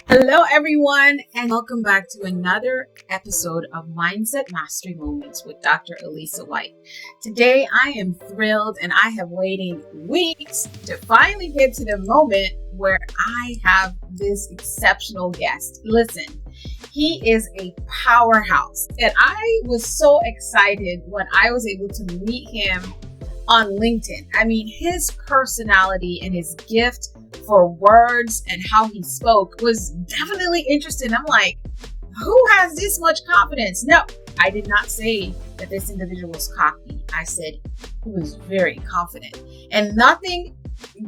Hello, everyone, and welcome back to another episode of Mindset Mastery Moments with Dr. Elisa White. Today, I am thrilled, and I have waited weeks to finally get to the moment where I have this exceptional guest. Listen, he is a powerhouse, and I was so excited when I was able to meet him on LinkedIn. I mean, his personality and his gift for words and how he spoke was definitely interesting. I'm like, who has this much confidence? No, I did not say that this individual was cocky. I said he was very confident. And nothing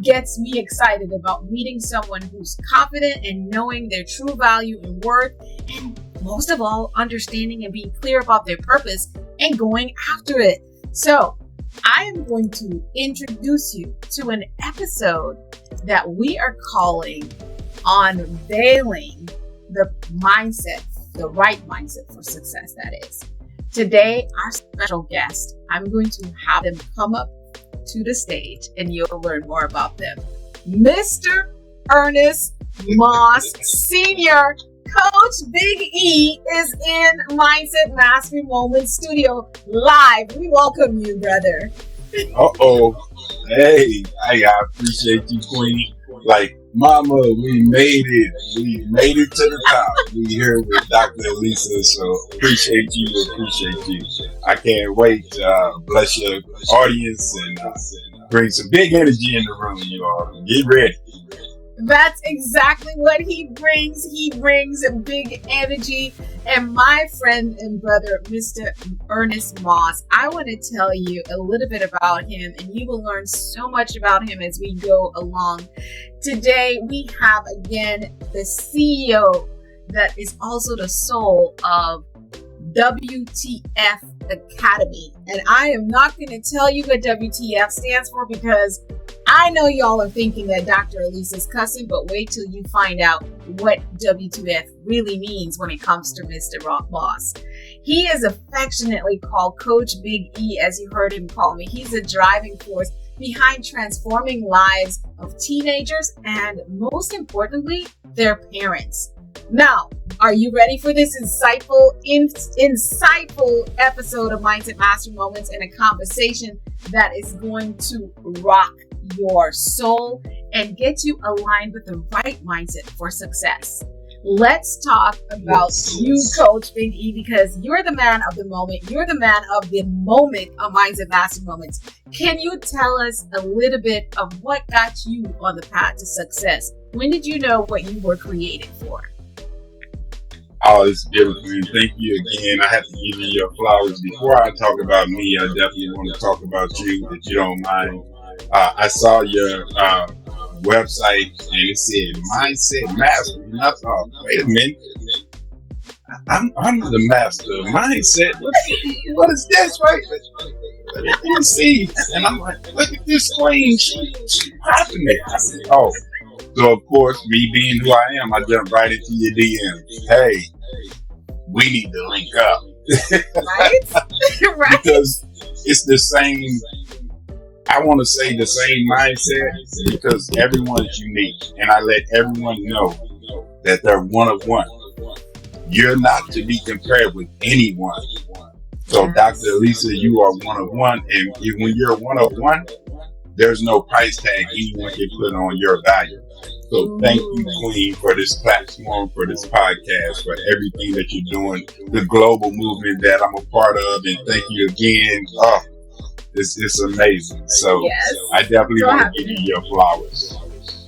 gets me excited about meeting someone who's confident and knowing their true value and worth, and most of all, understanding and being clear about their purpose and going after it. So I am going to introduce you to an episode that we are calling Unveiling the Mindset, the right mindset for success, that is. Today, our special guest, I'm going to have them come up to the stage and you'll learn more about them. Mr. Ernest Moss, Senior Coach Big E, is in Mindset Mastery Moments Studio live. We welcome you, brother. Hey, I appreciate you, Queen. Like, Mama, we made it. We made it to the top. We here with Dr. Elisa, so appreciate you. I can't wait to bless your audience and bring some big energy in the room, you all. Get ready. That's exactly what he brings. He brings a big energy. And my friend and brother, Mr. Ernest Moss, I want to tell you a little bit about him, and you will learn so much about him as we go along. Today, we have again the CEO that is also the soul of W.T.F. Academy. And I am not going to tell you what W.T.F. stands for because I know y'all are thinking that Dr. Elisa's cussing, but wait till you find out what W2F really means when it comes to Mr. Moss. He is affectionately called Coach Big E, as you heard him call me. He's a driving force behind transforming lives of teenagers and, most importantly, their parents. Now, are you ready for this insightful episode of Mindset Mastery Moments and a conversation that is going to rock your soul and get you aligned with the right mindset for success? Let's talk about you, Coach Big E, because you're the man of the moment. You're the man of the moment of Mindset Mastery Moments. Can you tell us a little bit of what got you on the path to success? When did you know what you were created for? Oh, it's beautiful. And thank you again. I have to give you your flowers. Before I talk about me, I definitely want to talk about you, if you don't mind. I saw your website and it said Mindset Mastery. And I thought, wait a minute. I'm the master of mindset. What is this, right? Let me see. And I'm like, look at this queen. She's popping it. I said, oh. So, of course, me being who I am, I jumped right into your DM. Hey, we need to link up. Right? Right. Because it's the same, I want to say the same mindset, because everyone's unique. And I let everyone know that they're one of one. You're not to be compared with anyone. So, Dr. Elisa, you are one of one. And when you're one of one, there's no price tag anyone can put on your value. So thank you, Queen, for this platform, for this podcast, for everything that you're doing, the global movement that I'm a part of. And thank you again. Oh, it's amazing. So yes, I definitely want to give you your flowers.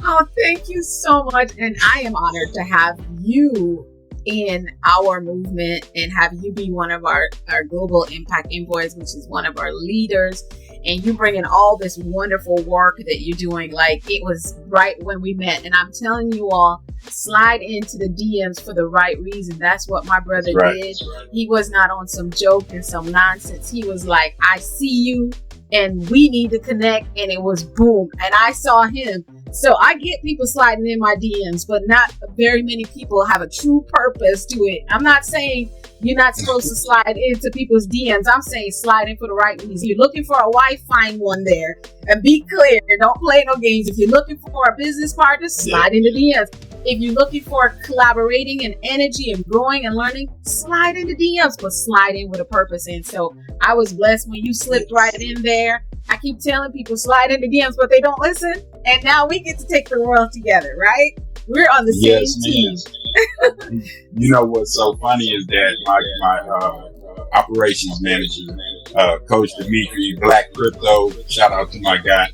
Oh, thank you so much. And I am honored to have you in our movement and have you be one of our global impact envoys, which is one of our leaders. And you bring in all this wonderful work that you're doing. Like, it was right when we met. And I'm telling you all, slide into the DMs for the right reason. That's what my brother did. He was not on some joke and some nonsense. He was like, I see you and we need to connect. And it was boom. And I saw him. So I get people sliding in my DMs, but not very many people have a true purpose to it. I'm not saying you're not supposed to slide into people's DMs. I'm saying slide in for the right reason. You're looking for a wife, find one there. And be clear, don't play no games. If you're looking for a business partner, slide into DMs. If you're looking for collaborating and energy and growing and learning, slide into DMs, but slide in with a purpose. And so I was blessed when you slipped right in there. I keep telling people slide into DMs, but they don't listen. And now we get to take the world together, right? We're on the same team. You know what's so funny is that my operations manager, Coach Dimitri, Black Crypto, shout out to my guy.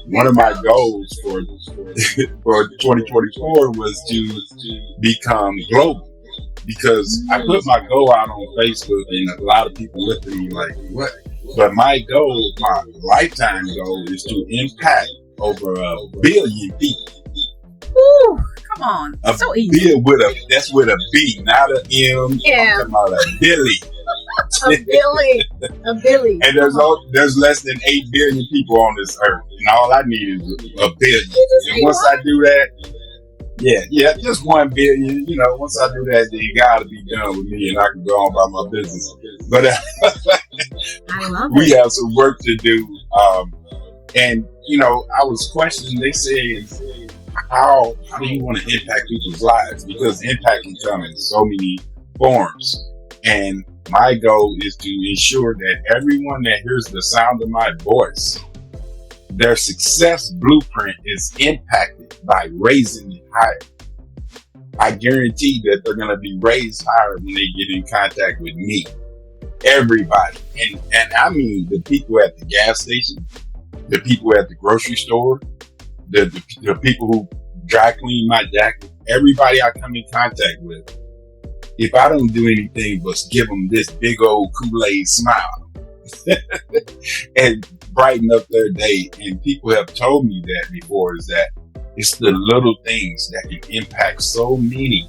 One of my goals for 2024 was to become global, because I put my goal out on Facebook and a lot of people looked at me like, what? But my goal, my lifetime goal, is to impact over 1 billion people. Ooh, come on. So easy. That's with a B, not an M. Yeah. I'm talking about a Billy. a Billy. And there's less than 8 billion people on this earth, and all I need is a billion. And once I do that, yeah, just 1 billion. You know, once I do that, then you gotta be done with me, and I can go on about my business. But I love we have some work to do. And you know, I was questioning. They said, how do you want to impact people's lives? Because impact can come in so many forms. And my goal is to ensure that everyone that hears the sound of my voice, their success blueprint is impacted by raising it higher. I guarantee that they're going to be raised higher when they get in contact with me. Everybody. And I mean the people at the gas station, the people at the grocery store, the people who dry clean my jacket, everybody I come in contact with. If I don't do anything but give them this big old Kool-Aid smile and brighten up their day, and people have told me that before, is that it's the little things that can impact so many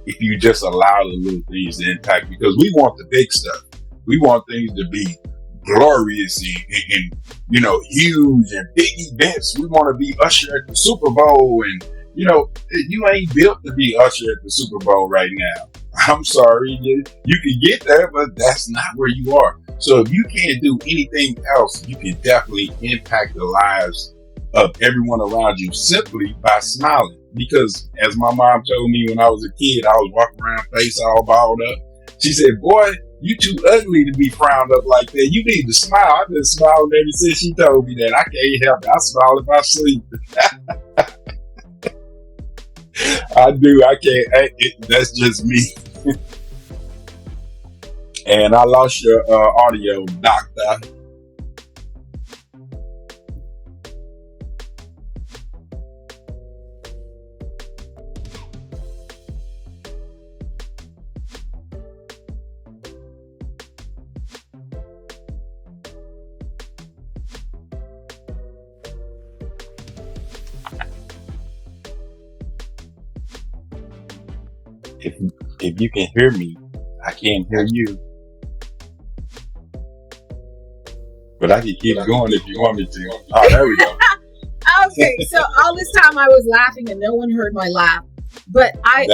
if you just allow the little things to impact, because we want the big stuff. We want things to be glorious and you know, huge and big events. We want to be Usher at the Super Bowl, and you know, you ain't built to be Usher at the Super Bowl right now. I'm sorry, you can get there, but that's not where you are. So if you can't do anything else, you can definitely impact the lives of everyone around you simply by smiling. Because as my mom told me when I was a kid, I was walking around face all balled up. She said, boy, you too ugly to be frowned up like that. You need to smile. I've been smiling ever since she told me that. I can't help it. I smile if I sleep. I do. I can't. That's just me. And I lost your audio, doctor. If you can hear me, I can't hear you. But I can keep going if you want me to. Oh, there we go. Okay, so all this time I was laughing and no one heard my laugh. But I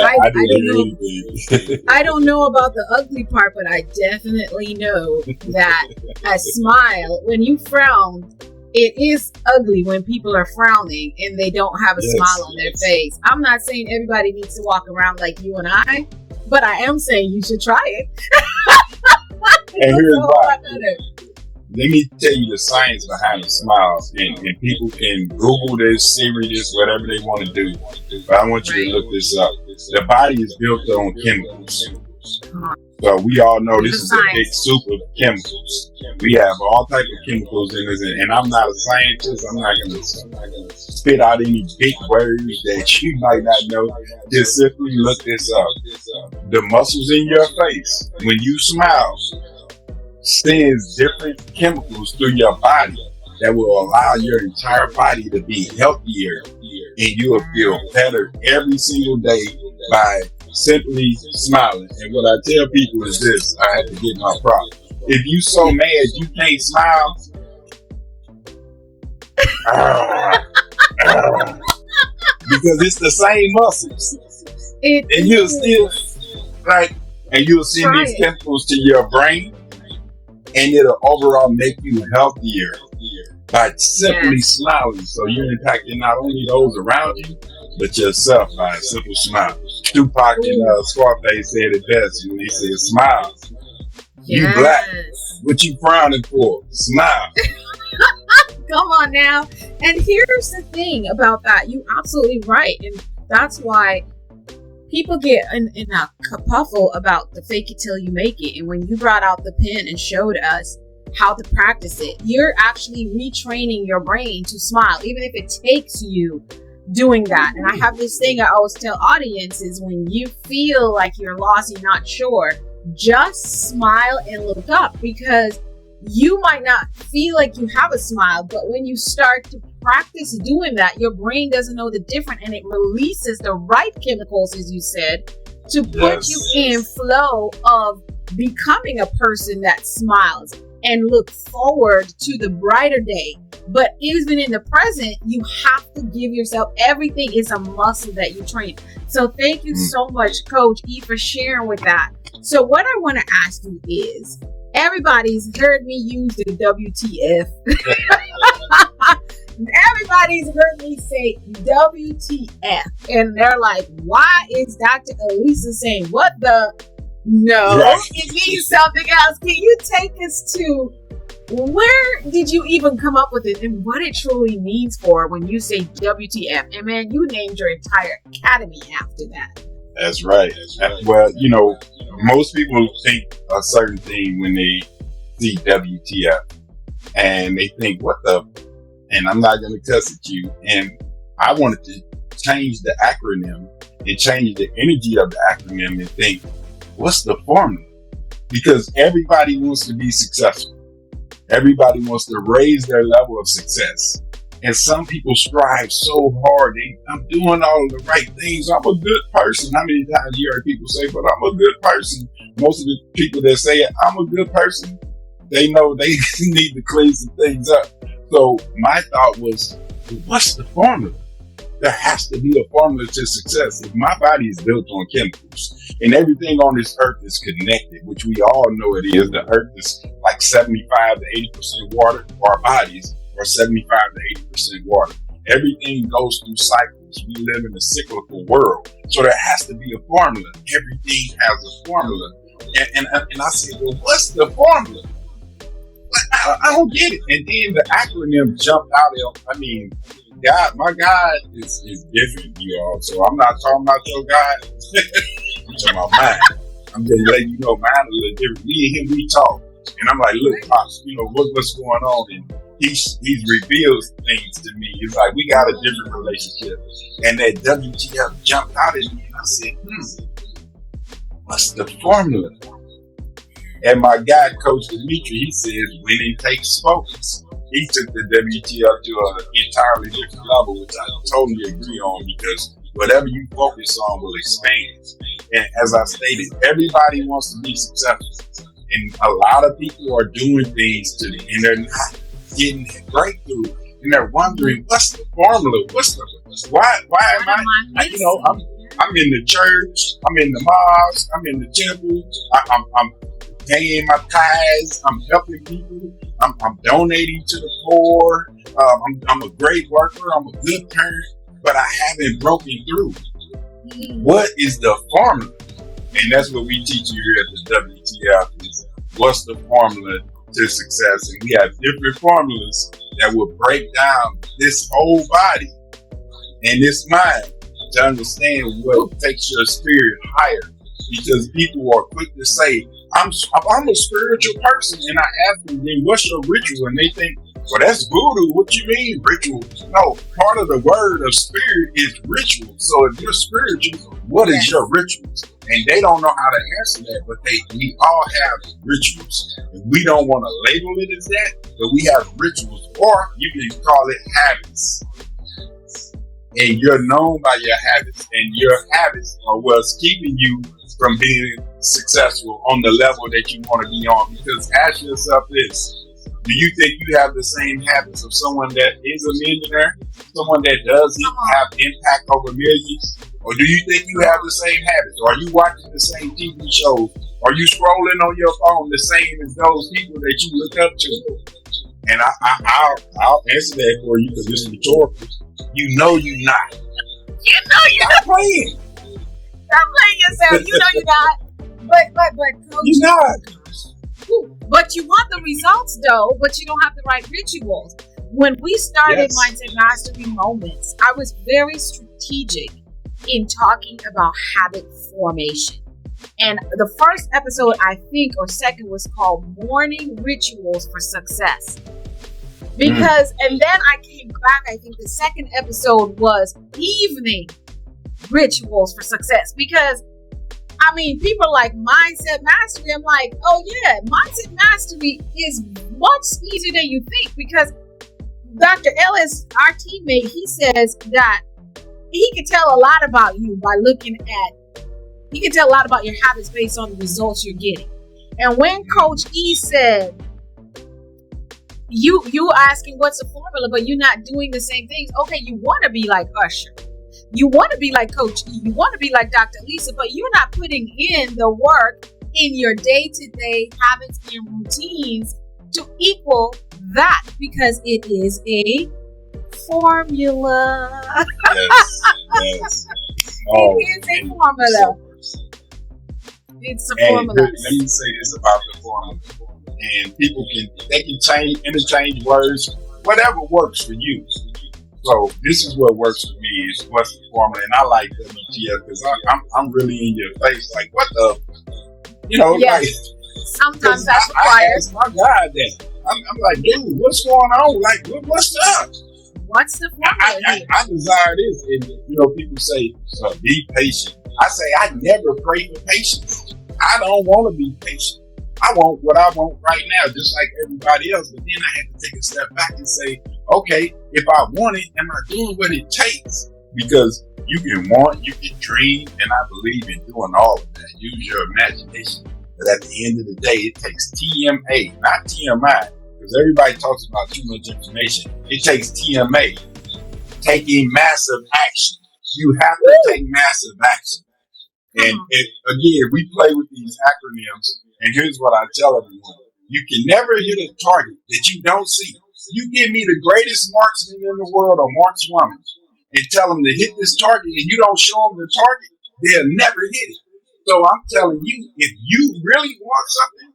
don't know about the ugly part, but I definitely know that a smile, when you frown, it is ugly when people are frowning and they don't have a smile on their face. I'm not saying everybody needs to walk around like you and I, but I am saying you should try it. And here's why. Let me tell you the science behind the smiles, and people can Google this, Siri this, whatever they want to do. But I want you to look this up. The body is built on chemicals. So we all know this is a big soup of chemicals. We have all types of chemicals in this, and I'm not a scientist. I'm not going to spit out any big words that you might not know. Just simply look this up. The muscles in your face, when you smile, sends different chemicals through your body that will allow your entire body to be healthier, and you will feel better every single day by simply smiling. And what I tell people is this: I have to get my prop. If you so mad you can't smile, because it's the same muscles, and you'll still and you'll send these chemicals to your brain, and it'll overall make you healthier by simply smiling. So you're impacting not only those around you, but yourself by a simple smile. Tupac and Scarface said it best when they said, smile. You black. What you frowning for? Smile. Come on now. And here's the thing about that. You're absolutely right. And that's why people get in a kerfuffle about the fake it till you make it. And when you brought out the pen and showed us how to practice it, you're actually retraining your brain to smile, even if it takes you doing that. And I have this thing I always tell audiences: when you feel like you're lost, you're not sure, just smile and look up, because you might not feel like you have a smile, but when you start to practice doing that, your brain doesn't know the difference, and it releases the right chemicals, as you said, to put you in flow of becoming a person that smiles and look forward to the brighter day. But even in the present, you have to give yourself everything. Is a muscle that you train. So thank you so much, Coach E, for sharing with that. So what I want to ask you is, everybody's heard me use the WTF. Everybody's heard me say WTF. And they're like, why is Dr. Elisa saying what the? No, right. It means something else. Can you take us to where did you even come up with it and what it truly means for when you say WTF? And man, you named your entire academy after that. That's right. Well, you know, most people think a certain thing when they see WTF, and they think, what the? And I'm not going to cuss at you. And I wanted to change the acronym and change the energy of the acronym and think, what's the formula? Because everybody wants to be successful. Everybody wants to raise their level of success. And some people strive so hard. I'm doing all of the right things. I'm a good person. How many times you heard people say, but I'm a good person? Most of the people that say I'm a good person, they know they need to clean some things up. So my thought was, what's the formula? There has to be a formula to success. If my body is built on chemicals and everything on this earth is connected, which we all know it is, the earth is like 75 to 80% water. Our bodies are 75 to 80% water. Everything goes through cycles. We live in a cyclical world. So there has to be a formula. Everything has a formula. And I said, well, what's the formula? I don't get it. And then the acronym jumped out of, God, my God is different, you all. So I'm not talking about your God. I'm talking about mine. I'm just letting you know mine a little different. Me and him, we talk. And I'm like, look, Pops, you know, what's going on? And he's reveals things to me. It's like, we got a different relationship. And that WTF jumped out at me. And I said, what's the formula? And my guy, Coach Dimitri, he says, winning takes focus. He took the WTF to an entirely different level, which I totally agree on, because whatever you focus on will expand. And as I stated, everybody wants to be successful. And a lot of people are doing things and they're not getting that breakthrough. And they're wondering, what's the formula? Why am I'm in the church, I'm in the mosque, I'm in the temple, I'm paying my tithes, I'm helping people, I'm donating to the poor, I'm a great worker, I'm a good parent, but I haven't broken through. What is the formula? And that's what we teach you here at the WTF is what's the formula to success. And we have different formulas that will break down this whole body and this mind to understand what takes your spirit higher. Because people are quick to say, I'm a spiritual person, and I ask them, then what's your ritual? And they think, well, that's voodoo. What you mean ritual? No, part of the word of spirit is ritual. So if you're spiritual, what is your rituals? And they don't know how to answer that, but we all have rituals. And we don't want to label it as that, but we have rituals, or you can call it habits. And you're known by your habits, and your habits are what's keeping you from being successful on the level that you want to be on. Because ask yourself this, do you think you have the same habits of someone that is a millionaire, someone that doesn't have impact over millions? Or do you think you have the same habits? Or are you watching the same TV shows? Are you scrolling on your phone the same as those people that you look up to? And I'll answer that for you because it's rhetorical. You know you're not. You know you're Stop playing. Stop playing yourself. You know you're not. But coach, You're not. But you want the results though, but you don't have the right rituals. When we started Mindset Mastery Moments, I was very strategic in talking about habit formation. And the first episode, I think, or second, was called Morning Rituals for Success. Because, and then I came back, I think the second episode was Evening Rituals for Success. Because, I mean, people are like Mindset Mastery. I'm like, oh yeah, Mindset Mastery is much easier than you think. Because Dr. Ellis, our teammate, he says that he can tell a lot about you by looking at, he can tell a lot about your habits based on the results you're getting. And when Coach E said, you asking what's the formula, but you're not doing the same things. Okay, you want to be like Usher. You want to be like Coach E. You want to be like Dr. Lisa, but you're not putting in the work in your day-to-day habits and routines to equal that, because it is a formula. Yes. Oh, it is a formula. It's a formula. Let me say this about the formula. And people can interchange words, whatever works for you. So this is what works for me, is what's the formula. And I like WTF because I'm really in your face, like, what the, like, sometimes that's required. I ask my God that. I'm like, dude, what's going on? Like, what's up? What's the formula? I desire this. And, people say, be patient. I say, I never pray for patience. I don't want to be patient. I want what I want right now, just like everybody else. But then I had to take a step back and say, okay, if I want it, am I doing what it takes? Because you can want, you can dream, and I believe in doing all of that. Use your imagination. But at the end of the day, it takes TMA, not TMI, because everybody talks about too much information. It takes TMA, taking massive action. You have to take massive action. And again, we play with these acronyms. And here's what I tell everyone. You can never hit a target that you don't see. You give me the greatest marksman in the world or markswoman and tell them to hit this target and you don't show them the target, they'll never hit it. So I'm telling you, if you really want something,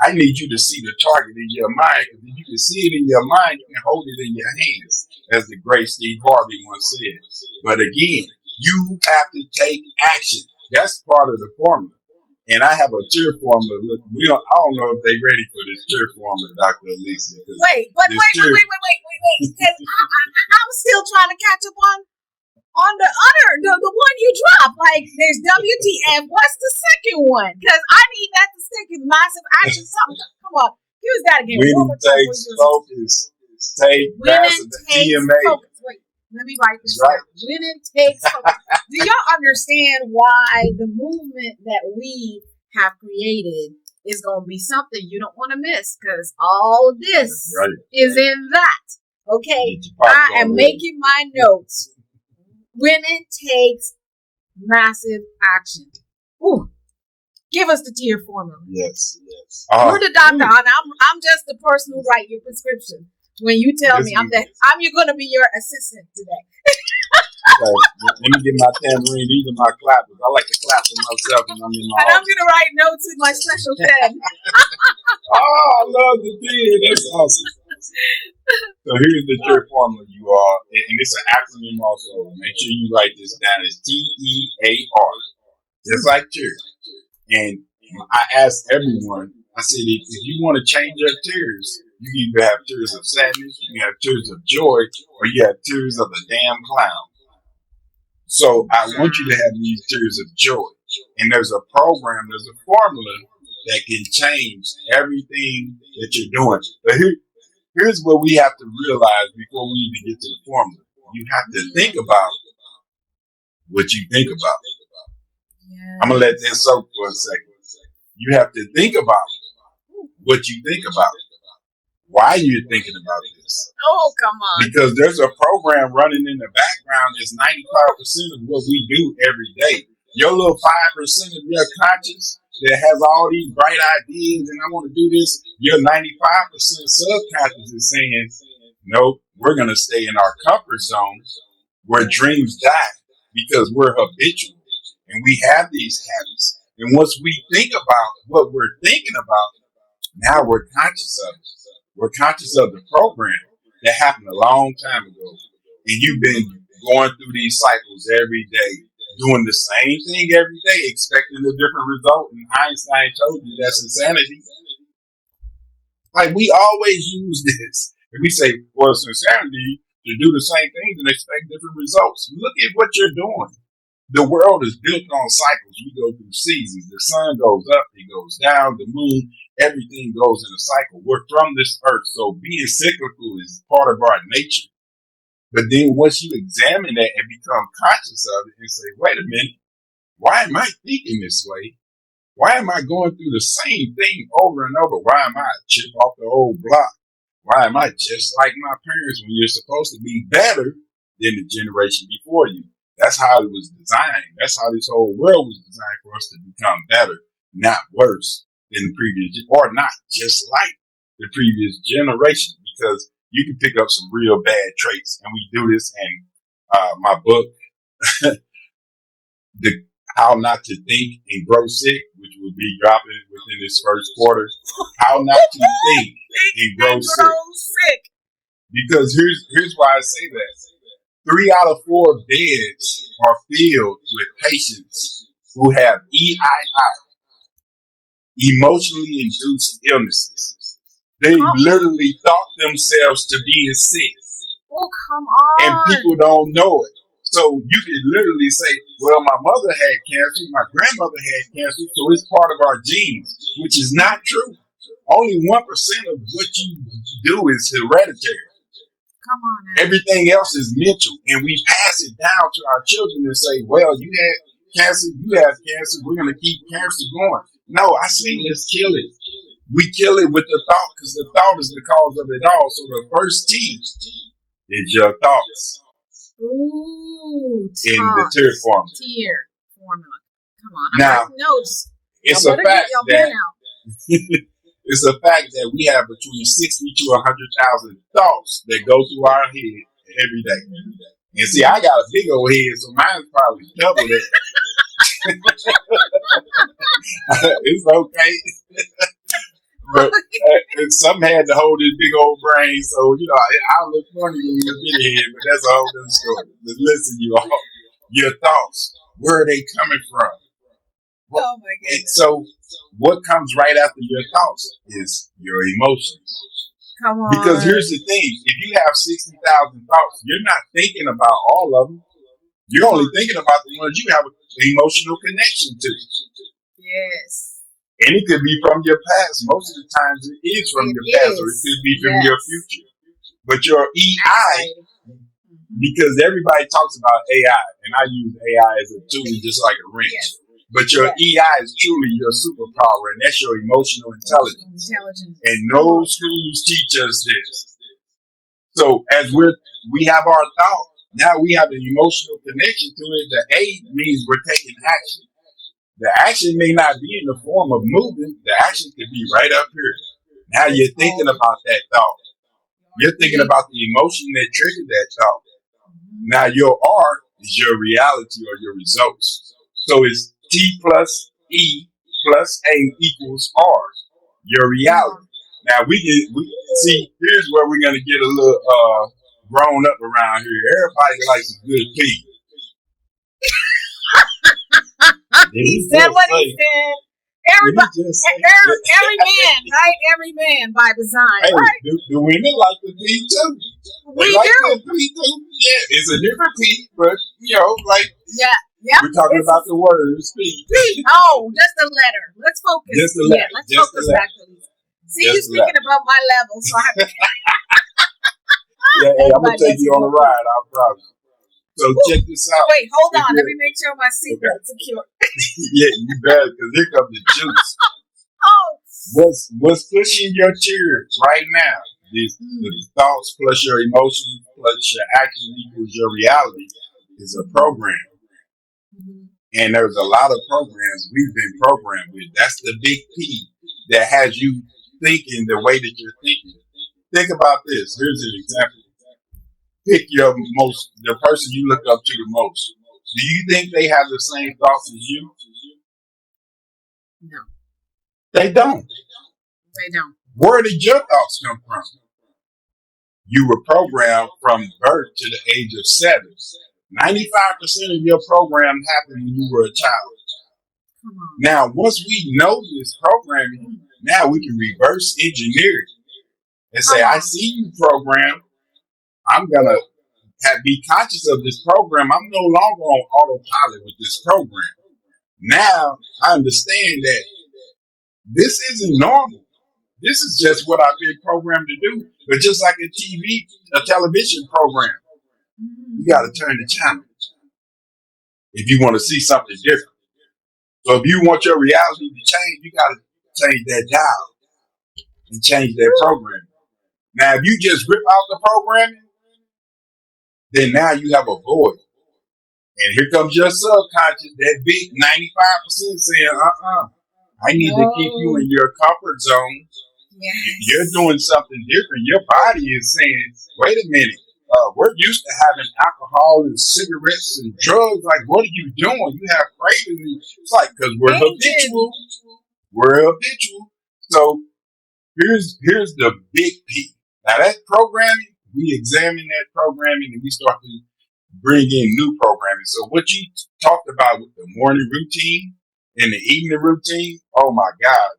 I need you to see the target in your mind. Because if you can see it in your mind, you can hold it in your hands, as the great Steve Harvey once said. But again, you have to take action. That's part of the formula. And I have a cheer formula. Look, I don't know if they're ready for this cheer formula, Dr. Elisa. Wait. Because I'm still trying to catch up on the other, the one you dropped. Like, there's WTF. What's the second one? Because I need that to stick in massive action. Something. Come on. Use that again. When it takes focus, take massive TMA. Focus. Wait. Let me write this down. When it takes focus. Do y'all understand why the movement that we have created is going to be something you don't want to miss? Because all of this is in that. Okay? I am making my notes. When it takes massive action. Ooh. Give us the tier formula. Yes. You're the doctor, and I'm just the person who write your prescription. When you tell me you're going to be your assistant today. Okay, let me get my tambourine. These are my clappers. I like to clap for myself when I'm in my office. I'm going to write notes with my special pen. Oh, I love the pen. That's awesome. So here's the cheer formula, you all. And it's an acronym also. Make sure you write this down. It's TEAR. Just like cheer. And I asked everyone, I said, if you want to change your tears, you either have tears of sadness, you have tears of joy, or you have tears of a damn clown. So I want you to have these tears of joy. And there's a program, there's a formula that can change everything that you're doing. But here's what we have to realize before we even get to the formula. You have to think about what you think about. Yes. I'm going to let that soak for a second. You have to think about what you think about. Why you're thinking about this. Oh, come on. Because there's a program running in the background that's 95% of what we do every day. Your little 5% of your conscious that has all these bright ideas and I want to do this, your 95% subconscious is saying, nope, we're going to stay in our comfort zone where dreams die. because we're habitual and we have these habits. And once we think about what we're thinking about, now we're conscious of it. We're conscious of the program that happened a long time ago. And you've been going through these cycles every day, doing the same thing every day, expecting a different result. And Einstein told you that's insanity. Like, we always use this. And we say, well, it's insanity to do the same things and expect different results. Look at what you're doing. The world is built on cycles. We go through seasons. The sun goes up, it goes down, the moon, everything goes in a cycle. We're from this earth, so being cyclical is part of our nature. But then once you examine that and become conscious of it and say, wait a minute, why am I thinking this way? Why am I going through the same thing over and over? Why am I a chip off the old block? Why am I just like my parents when you're supposed to be better than the generation before you? That's how it was designed. That's how this whole world was designed, for us to become better, not worse than the previous, or not just like the previous generation, because you can pick up some real bad traits. And we do this in my book, the How Not to Think and Grow Sick, which will be dropping within this first quarter. How not to think and grow sick. Because here's why I say that. 3 out of 4 beds are filled with patients who have EII, emotionally induced illnesses. They literally thought themselves to being sick. Oh, come on. And people don't know it. So you can literally say, well, my mother had cancer, my grandmother had cancer, so it's part of our genes, which is not true. Only 1% of what you do is hereditary. Come on now. Everything else is mental, and we pass it down to our children and say, well, you had cancer, you have cancer, we're going to keep cancer going. No, I say let's kill it. We kill it with the thought, because the thought is the cause of it all. So the first T is your thoughts. Ooh, in the tier formula. Tier formula. Come on. Now, notes. It's a fact that it's a fact that we have between 60 to 100,000 thoughts that go through our head every day. And see, I got a big old head, so mine's probably double that. It's okay. But some had to hold this big old brain, so, I look funny when you're big head, but that's a whole other story. But listen, you all, your thoughts, where are they coming from? Oh my goodness. So what comes right after your thoughts is your emotions. Come on. Because here's the thing, if you have 60,000 thoughts, you're not thinking about all of them. You're only thinking about the ones you have an emotional connection to. Yes. And it could be from your past. Most of the times it is from your past, or it could be from your future. But your EI, because everybody talks about AI, and I use AI as a tool just like a wrench. Yes. But your EI is truly your superpower, and that's your emotional intelligence. And no schools teach us this. So as we have our thought, now we have an emotional connection to it. The A means we're taking action. The action may not be in the form of movement. The action could be right up here. Now you're thinking about that thought. You're thinking about the emotion that triggered that thought. Now your R is your reality or your results. So it's T plus E plus A equals R, your reality. Now we see, here's where we're going to get a little grown up around here. Everybody likes a good pee. He said what he said. Every man, right? Every man by design, hey, right? The women like the pee too. We like do. The pee too. Yeah, it's a different pee, but yeah. We're talking about the words pee. Oh, just the letter. Let's focus. Just the letter. Let's focus back to Lisa. See, you're speaking above my level, so I have to. I'm gonna take you on a ride. I promise. So check this out. Wait, hold on. Let me make sure my seatbelt is secure. Yeah, you better, because here comes the juice. What's pushing your tears right now? The thoughts plus your emotions plus your action equals your reality is a program. And there's a lot of programs we've been programmed with. That's the big P that has you thinking the way that you're thinking. Think about this. Here's an example. Pick the person you look up to the most. Do you think they have the same thoughts as you? No, They don't. they don't. Where did your thoughts come from? You were programmed from birth to the age of 7. 95% of your program happened when you were a child. Come on. Now, once we know this programming, now we can reverse engineer it and say, I see you program. I'm going to be conscious of this program. I'm no longer on autopilot with this program. Now, I understand that this isn't normal. This is just what I've been programmed to do. But just like a television program, you got to turn the channel if you want to see something different. So if you want your reality to change, you got to change that dial and change that programming. Now, if you just rip out the programming, then now you have a void. And here comes your subconscious, that big 95% saying, I need to keep you in your comfort zone. Yes. You're doing something different. Your body is saying, wait a minute, we're used to having alcohol and cigarettes and drugs. Like, what are you doing? You have cravings. It's like, because we're habitual. We're habitual. So here's the big P. Now that programming, we examine that programming and we start to bring in new programming. So what you talked about with the morning routine and the evening routine, oh my God.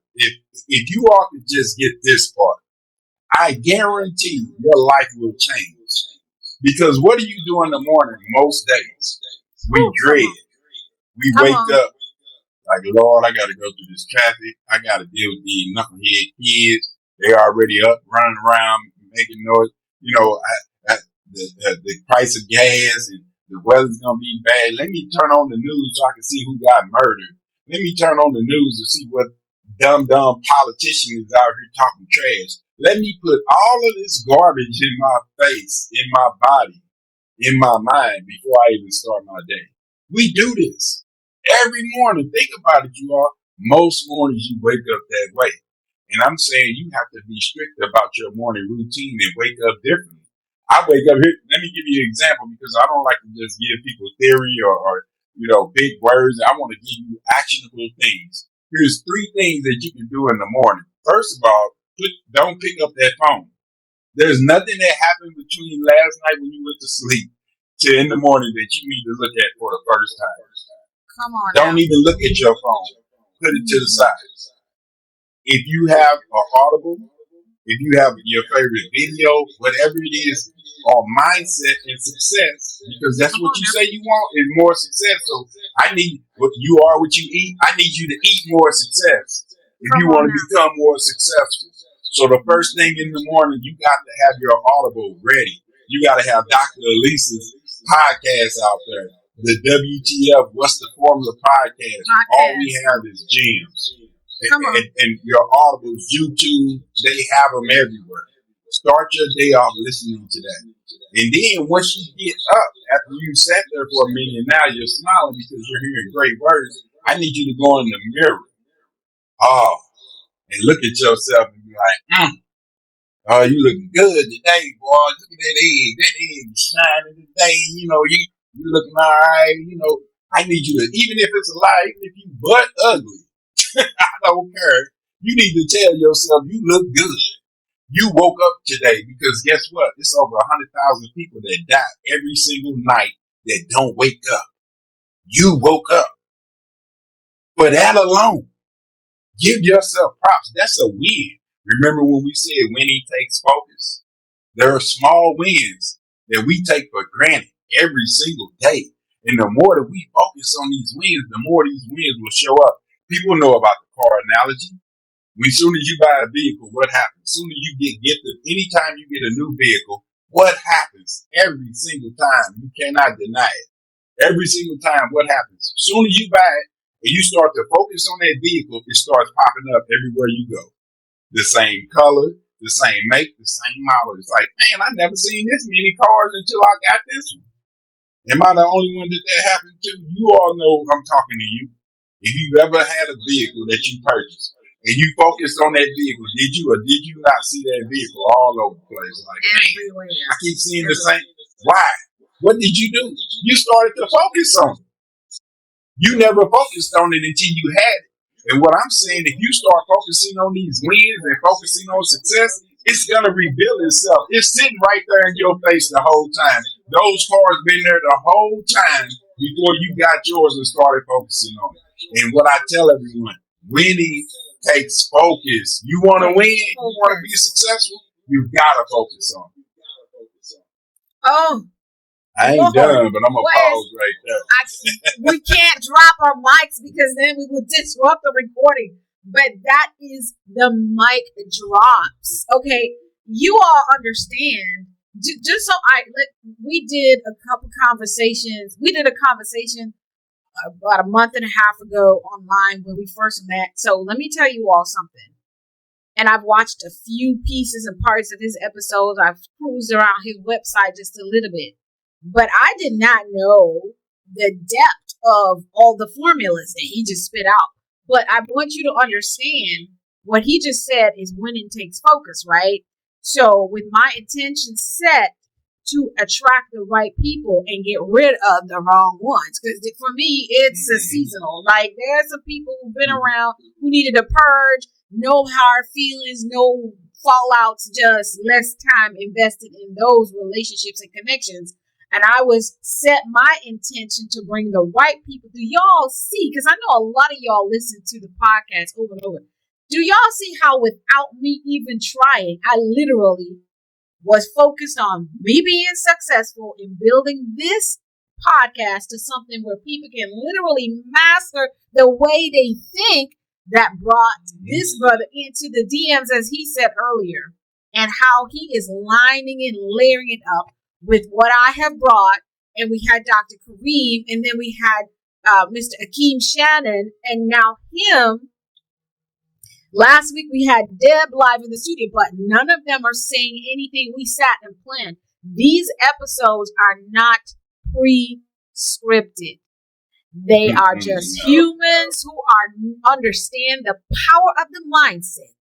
If you all could just get this part, I guarantee your life will change. Because what do you do in the morning most days? We dread. We wake up like, Lord, I got to go through this traffic. I got to deal with these knucklehead kids. They already up, running around, making noise. You know, the price of gas and the weather's going to be bad. Let me turn on the news so I can see who got murdered. Let me turn on the news to see what dumb politician is out here talking trash. Let me put all of this garbage in my face, in my body, in my mind before I even start my day. We do this every morning. Think about it, you all. Most mornings you wake up that way. And I'm saying you have to be strict about your morning routine and wake up differently. I wake up here. Let me give you an example because I don't like to just give people theory or big words. I want to give you actionable things. Here's 3 things that you can do in the morning. First of all, don't pick up that phone. There's nothing that happened between last night when you went to sleep to in the morning that you need to look at for the first time. Come on. Don't even look at your phone. Put it to the side. If you have an Audible, if you have your favorite video, whatever it is, on mindset and success, because that's what you say you want is more success. So I need what you are, what you eat. I need you to eat more success if you want to become more successful. So the first thing in the morning, you got to have your Audible ready. You got to have Dr. Elisa's podcast out there. The WTF, What's the Formula podcast. All we have is gems. And your Audibles, YouTube, they have them everywhere. Start your day off listening to that. And then once you get up, after you sat there for a minute, now you're smiling because you're hearing great words. I need you to go in the mirror. And look at yourself and be like, oh, you looking good today, boy. Look at that egg. That egg is shining today. You looking all right. I need you to, even if it's a lie, even if you butt ugly, I don't care. You need to tell yourself you look good. You woke up today because guess what? It's over 100,000 people that die every single night that don't wake up. You woke up. For that alone, give yourself props. That's a win. Remember when we said winning takes focus? There are small wins that we take for granted every single day. And the more that we focus on these wins, the more these wins will show up. People know about the car analogy. As soon as you buy a vehicle, what happens? As soon as you get gifted, anytime you get a new vehicle, what happens? Every single time, you cannot deny it. Every single time, what happens? As soon as you buy it and you start to focus on that vehicle, it starts popping up everywhere you go. The same color, the same make, the same model. It's like, man, I never seen this many cars until I got this one. Am I the only one that happened to? You all know I'm talking to you. If you've ever had a vehicle that you purchased, and you focused on that vehicle, did you or did you not see that vehicle all over the place? Like, everywhere. I keep seeing the same. Why? What did you do? You started to focus on it. You never focused on it until you had it. And what I'm saying, if you start focusing on these wins and focusing on success, it's going to reveal itself. It's sitting right there in your face the whole time. Those cards been there the whole time before you got yours and started focusing on it. And what I tell everyone, winning takes focus. You want to win, you want to be successful, you got to focus on it. Oh, I ain't done, but I'm going to pause right there. We can't drop our mics because then we will disrupt the recording. But that is the mic drops. Okay, you all understand. Just so we did a couple conversations. We did a conversation about a month and a half ago online when we first met. So let me tell you all something. And I've watched a few pieces and parts of his episodes. I've cruised around his website just a little bit. But I did not know the depth of all the formulas that he just spit out. But I want you to understand what he just said is winning takes focus, right? So with my intention set to attract the right people and get rid of the wrong ones, because for me, it's a seasonal. Like there's some people who've been around who needed a purge, no hard feelings, no fallouts, just less time invested in those relationships and connections. And I was set my intention to bring the right people. Do y'all see? Because I know a lot of y'all listen to the podcast over and over. Do y'all see how without me even trying, I literally was focused on me being successful in building this podcast to something where people can literally master the way they think, that brought this brother into the DMs, as he said earlier, and how he is lining and layering it up with what I have brought. And we had Dr. Kareem, and then we had Mr. Akeem Shannon, and now him. Last week we had Deb live in the studio, but none of them are saying anything. We sat and planned. These episodes are not pre-scripted. They are just humans who understand the power of the mindset.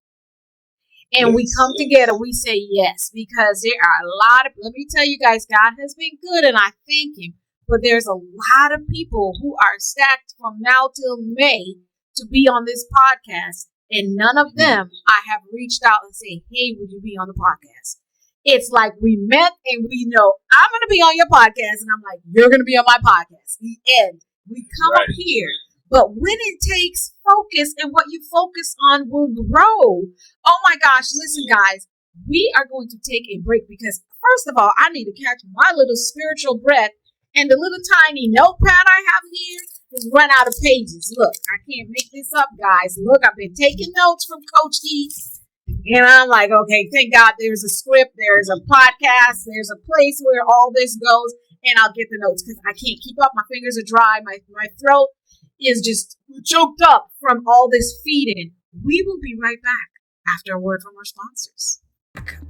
And we come together, we say yes, because there are a lot of, let me tell you guys, God has been good and I thank him. But there's a lot of people who are stacked from now till May to be on this podcast. And none of them I have reached out and say, hey, would you be on the podcast? It's like we met and we know I'm going to be on your podcast. And I'm like, you're going to be on my podcast. The end. We come up here. But when it takes focus and what you focus on will grow. Oh my gosh, listen guys, we are going to take a break because first of all, I need to catch my little spiritual breath, and the little tiny notepad I have here has run out of pages. Look, I can't make this up, guys. Look, I've been taking notes from Coach E, and I'm like, okay, thank God there's a script, there's a podcast, there's a place where all this goes, and I'll get the notes because I can't keep up. My fingers are dry, my throat is just choked up from all this feeding. We will be right back after a word from our sponsors.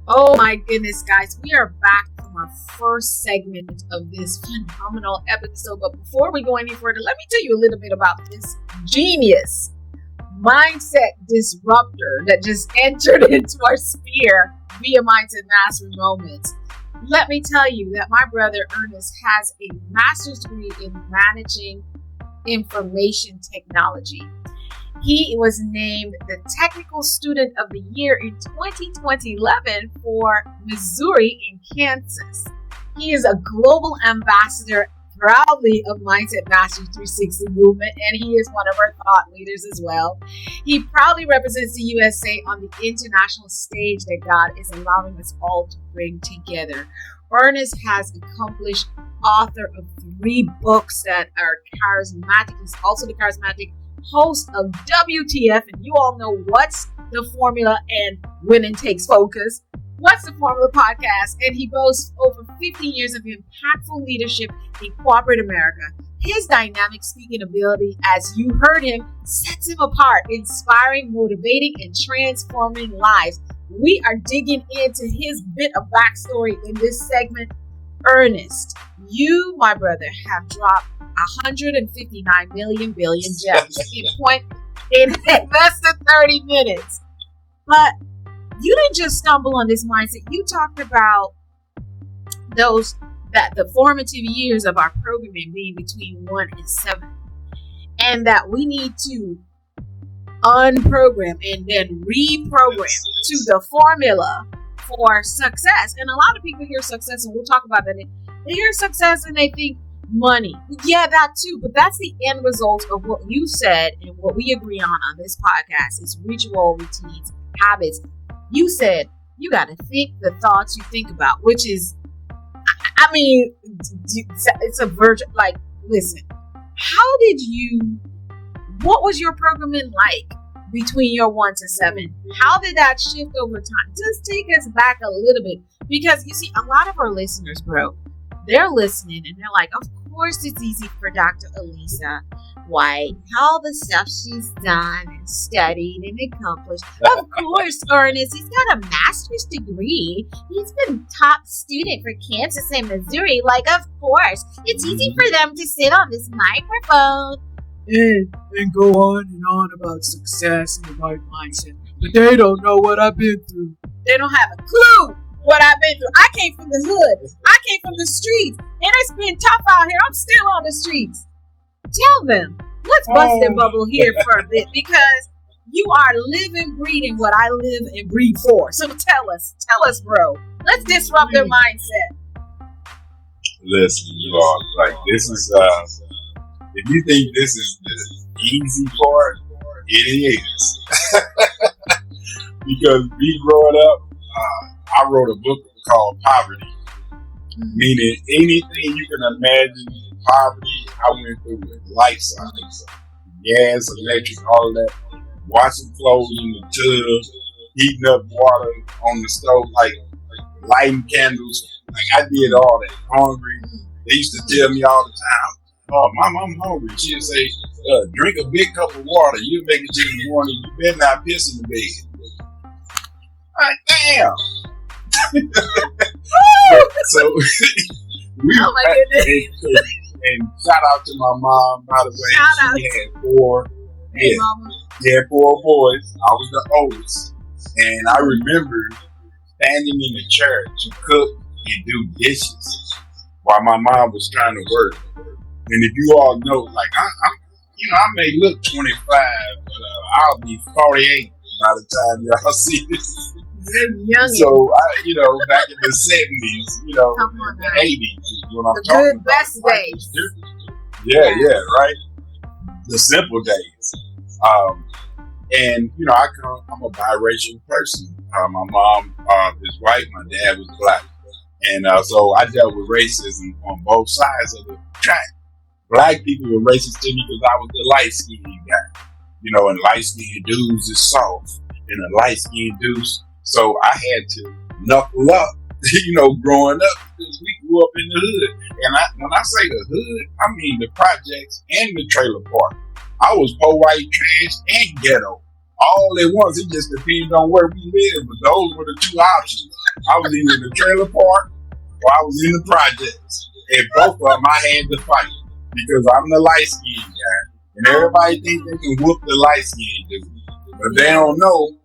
Oh my goodness, guys, we are back from our first segment of this phenomenal episode. But before we go any further, let me tell you a little bit about this genius mindset disruptor that just entered into our sphere via Mindset Mastery Moments. Let me tell you that my brother Ernest has a master's degree in managing information technology. He was named the Technical Student of the Year in 2011 for Missouri and Kansas. He is a global ambassador proudly of Mindset Mastery 360 movement, and he is one of our thought leaders as well. He proudly represents the USA on the international stage that God is allowing us all to bring together. Ernest has accomplished author of 3 books that are charismatic. He's also the charismatic host of WTF, and you all know what's the formula and Winning Takes Focus. What's the Formula podcast? And he boasts over 15 years of impactful leadership in corporate America. His dynamic speaking ability, as you heard him, sets him apart, inspiring, motivating, and transforming lives. We are digging into his bit of backstory in this segment. Ernest, you, my brother, have dropped 159 million billion gems in less than 30 minutes. But you didn't just stumble on this mindset. You talked about that the formative years of our programming being between 1 and 7, and that we need to unprogram and then reprogram to the formula for success. And a lot of people hear success, and we'll talk about that. They hear success and they think money. Yeah, that too. But that's the end result of what you said and what we agree on this podcast is ritual, routines, habits. You said you got to think the thoughts you think about, which is, I mean, it's a virgin. Like, listen, what was your programming like between your 1 to 7? How did that shift over time? Just take us back a little bit, because you see, a lot of our listeners, bro, they're listening and they're like, of course it's easy for Dr. Elisa White, all the stuff she's done and studied and accomplished. Of course, Ernest, he's got a master's degree. He's been top student for Kansas and Missouri. Like, of course, it's easy for them to sit on this microphone and go on and on about success and the right mindset. But they don't know what I've been through. They don't have a clue what I've been through. I came from the hood. I came from the streets. And it's been tough out here. I'm still on the streets. Tell them. Let's bust their bubble here for a bit, because you are living, breathing what I live and breathe for. So tell us, bro. Let's disrupt their mindset. Listen, you all, like, this is, if you think this is the easy part, it is. Because me growing up, I wrote a book called Poverty. Meaning anything you can imagine, poverty, I went through it. Lifestyle, gas, electric, all of that. Washing clothes in the tub, heating up water on the stove, like lighting candles. Like, I did all that. Hungry. They used to tell me all the time, oh, Mom, I'm hungry. She'd say, drink a big cup of water. You'll make it till the morning. You better not piss in the bed. Like, damn. So oh my goodness. And shout out to my mom, by the way. She had four. She had 4 boys. I was the oldest. And I remember standing in the chair to cook and do dishes while my mom was trying to work. And if you all know, like, I may look 25, but I'll be 48 by the time y'all see this. So, back in the 70s, in the 80s is what I'm talking about. The best days. Yeah, right? The simple days. And, I'm a biracial person. My mom is white, my dad was black. And so I dealt with racism on both sides of the track. Black people were racist to me because I was the light-skinned guy. And light-skinned dudes is soft. And a light-skinned dudes. So I had to knuckle up, growing up, because we grew up in the hood. And when I say the hood, I mean the projects and the trailer park. I was poor, white, trash, and ghetto. All at once. It just depended on where we lived, but those were the 2 options. I was either in the trailer park or I was in the projects. And both of them I had to fight, because I'm the light-skinned guy. And everybody thinks they can whoop the light-skinned dude. But they don't know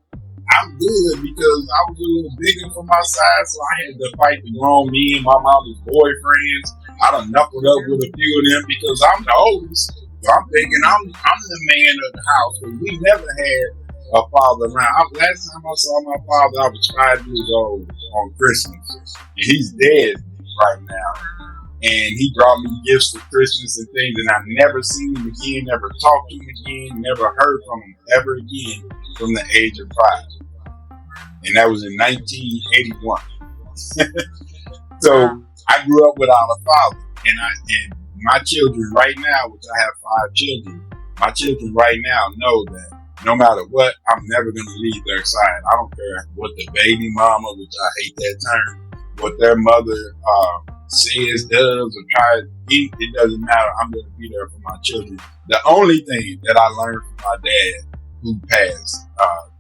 I'm good, because I was a little bigger for my size, so I had to fight the grown men, my mama's boyfriends. I done knuckled up with a few of them because I'm the oldest. So I'm thinking I'm the man of the house, because we never had a father around. Last time I saw my father, I was 5 years old on Christmas. And he's dead right now. And he brought me gifts for Christmas and things, and I've never seen him again, never talked to him again, never heard from him ever again from the age of 5. And that was in 1981. So I grew up without a father. And my children right now, which I have 5 children, my children right now know that no matter what, I'm never going to leave their side. I don't care what the baby mama, which I hate that term, what their mother says, does, or tries. It doesn't matter. I'm going to be there for my children. The only thing that I learned from my dad, who passed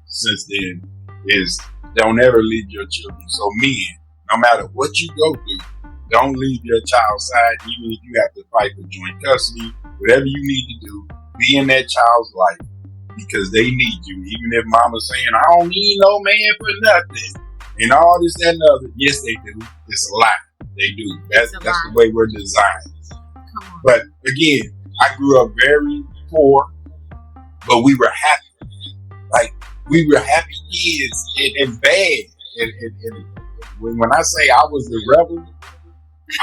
since then, is don't ever leave your children. So men, no matter what you go through, don't leave your child's side, even if you have to fight for joint custody. Whatever you need to do, be in that child's life, because they need you. Even if mama's saying, I don't need no man for nothing, and all this, that, and other. Yes, they do. It's a lie. They do. That's the way we're designed. Come on. But again, I grew up very poor, but we were happy. Like, we were happy kids and bad. And when I say I was the rebel,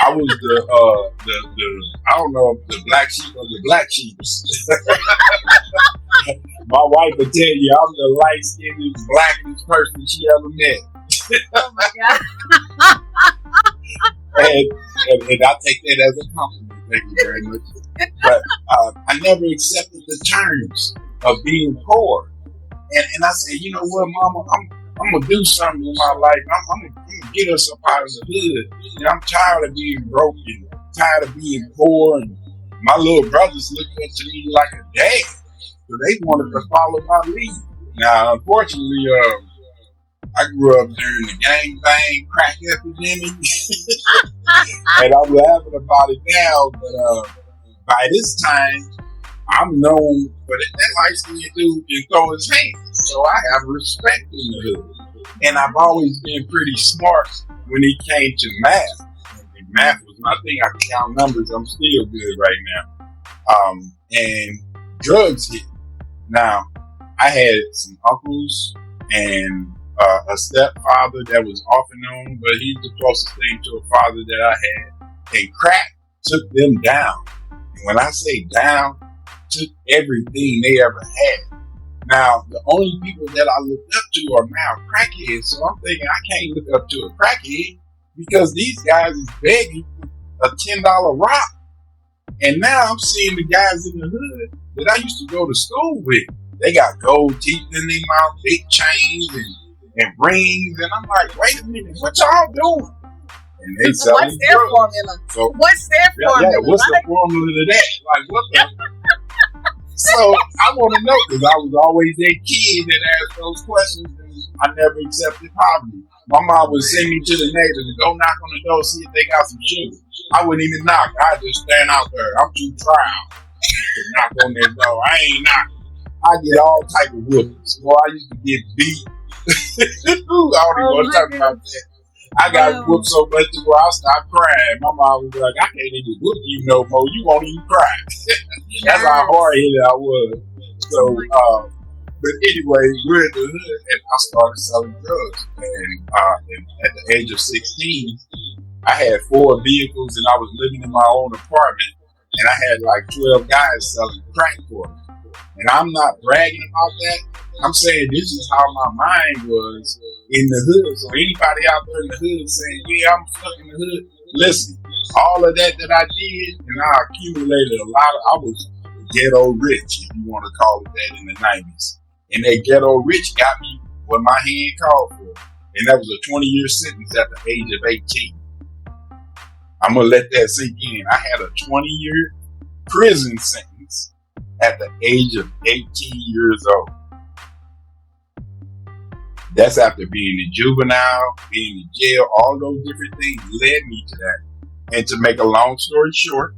I was the I don't know, the black sheep of the black sheeps. My wife would tell you I'm the light-skinned, blackest person she ever met. Oh my God. and I take that as a compliment. Thank you very much. But I never accepted the terms of being poor. And I said, you know what, Mama, I'm gonna do something in my life. I'm gonna get us up out of the hood. And I'm tired of being broken, tired of being poor. And my little brothers looked up to me like a dad. So they wanted to follow my lead. Now, unfortunately, I grew up during the gangbang crack epidemic. And I'm laughing about it now, but by this time, I'm known for that light-skinned dude can throw his hands. So I have respect in the hood. And I've always been pretty smart when it came to math. And math was my thing. I can count numbers. I'm still good right now. And drugs hit. Now, I had some uncles and a stepfather that was off and on, but he's the closest thing to a father that I had. And crack took them down. And when I say down, took everything they ever had. Now, the only people that I looked up to are now crackheads, so I'm thinking I can't look up to a crackhead because these guys is begging for a $10 rock. And now I'm seeing the guys in the hood that I used to go to school with. They got gold teeth in their mouth, big chains and rings, and I'm like, wait a minute, what y'all doing? And they selling What's their drugs. formula? So, what's their formula? Yeah, what's the formula to that? Like, what the? So I want to know, because I was always that kid that asked those questions, and I never accepted poverty. My mom would send me to the neighbors and go knock on the door, see if they got some sugar. I wouldn't even knock. I'd just stand out there. I'm too proud to knock on their door. I ain't knocking. I get all type of whoopings. Boy, I used to get beat. I don't even want to talk about that. I got whooped so much to where I stopped crying. My mom was like, I can't even whoop you no more. You won't even cry. That's how hard-headed I was. So, but anyway, we're in the hood, and I started selling drugs. And at the age of 16, I had 4 vehicles, and I was living in my own apartment. And I had like 12 guys selling crack for me. And I'm not bragging about that. I'm saying this is how my mind was in the hood. So anybody out there in the hood saying, yeah, I'm stuck in the hood. Listen, all of that I did, and I accumulated a lot of, I was ghetto rich, if you want to call it that, in the 90s. And that ghetto rich got me what my hand called for. And that was a 20-year sentence at the age of 18. I'm going to let that sink in. I had a 20-year prison sentence at the age of 18 years old. That's after being in juvenile, being in jail, all those different things led me to that. And to make a long story short,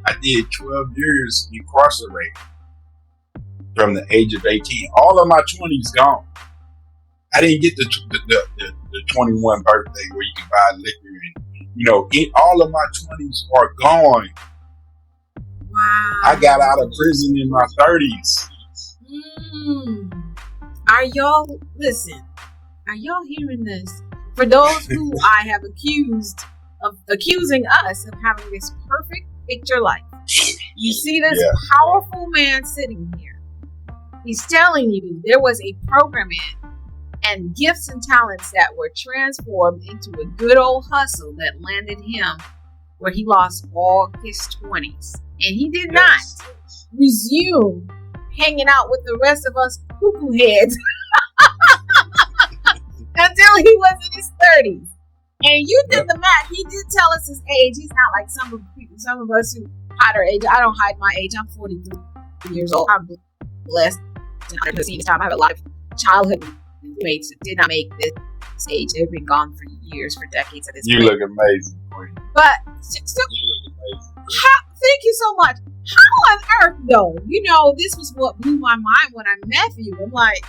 I did 12 years incarcerated from the age of 18. All of my 20s gone. I didn't get the 21 birthday where you can buy liquor and, all of my 20s are gone. Wow. I got out of prison in my 30s. Are y'all hearing this? For those who I have accusing us of having this perfect picture life. You see this powerful man sitting here. He's telling you there was a programming and gifts and talents that were transformed into a good old hustle that landed him where he lost all his 20s. And he did not resume hanging out with the rest of us cuckoo heads until he was in his 30s. And you did the math. He did tell us his age. He's not like some of us who hide our age. I don't hide my age. I'm 43 years old. I'm blessed. At the same time, I have a lot of childhood mates that did not make this age. They've been gone for years, for decades at this point. You look amazing, Queen. But You look amazing. thank you so much. How on earth, though? This was what blew my mind when I met you. I'm like,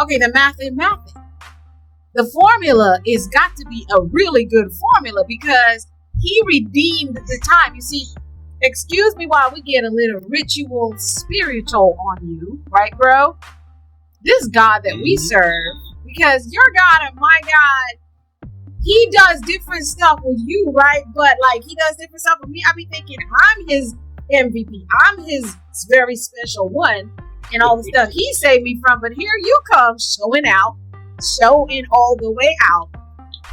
okay, the math ain't mathing. The formula is got to be a really good formula because He redeemed the time. You see, excuse me while we get a little ritual spiritual on you, right, bro? This God that we serve, because your God and my God, he does different stuff with you, right? But like he does different stuff with me. I be thinking I'm his MVP. I'm his very special one and all the stuff he saved me from. But here you come showing all the way out.